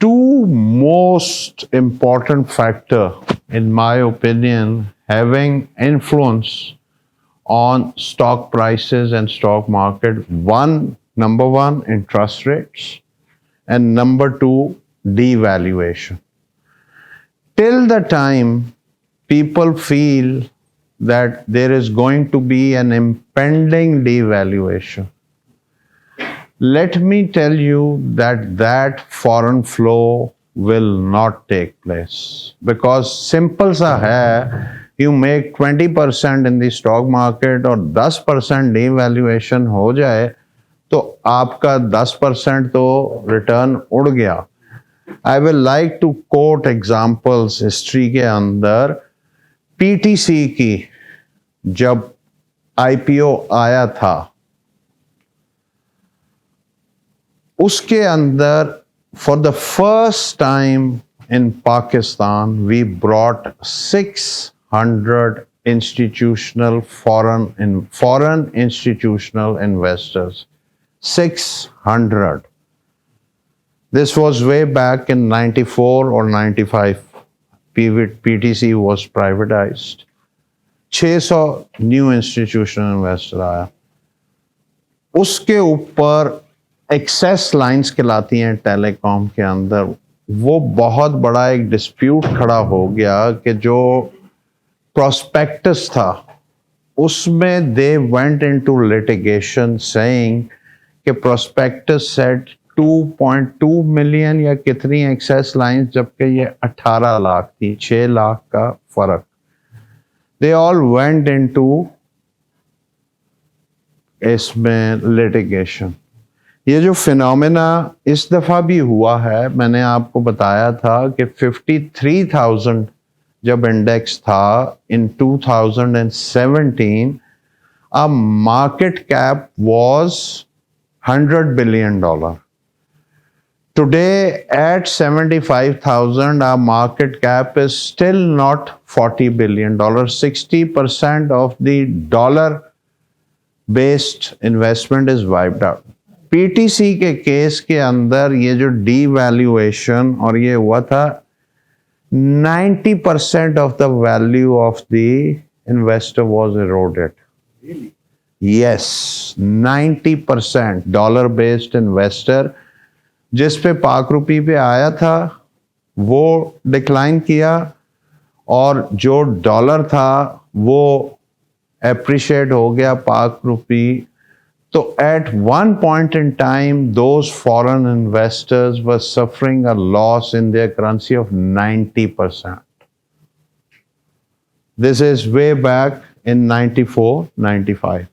two most important factor, in my opinion, having influence on stock prices and stock market. Number one, interest rates, and number two, devaluation. Till the time people feel that there is going to be an impending devaluation, let me tell you that foreign flow will not take place, because simple sa hai, you make 20% in the stock market और 10% devaluation हो जाए तो आपका 10% तो return उड़ गया. I will like to quote examples history के अंदर. PTC की जब IPO आया था, उसके अंदर for the first time in Pakistan we brought 600 institutional foreign institutional investors. 600. This was way back in 94 or 95. PTC was privatized. 600 new institutional investor आया. उसके ऊपर एक्सेस लाइंस कहलाती हैं टेलीकॉम के अंदर, वो बहुत बड़ा एक डिस्प्यूट खड़ा हो गया कि जो प्रोस्पेक्टस था उसमें they went into litigation saying कि प्रोस्पेक्टस सेट 2.2 मिलियन या कितनी एक्सेस लाइंस, जबकि ये 18 लाख थी, 6 लाख का फर्क. दे ऑल वेंट इनटू इसमें लिटिगेशन. ये जो फिनोमेना इस दफ़ा भी हुआ है, मैंने आपको बताया था कि 53,000 जब इंडेक्स था इन 2017, a market cap was $100 billion. Today at 75,000, our market cap is still not $40 billion. 60% of the dollar-based investment is wiped out. PTC के केस के अंदर ये जो डीवैल्यूएशन और ये हुआ था, 90% of the value of the investor was eroded. Really? Yes, 90% dollar based investor जिस पे पाक रुपी पे आया था वो डिक्लाइन किया, और जो डॉलर था वो एप्रिशिएट हो गया पाक रुपी. So at one point in time, those foreign investors were suffering a loss in their currency of 90%. This is way back in 94, 95.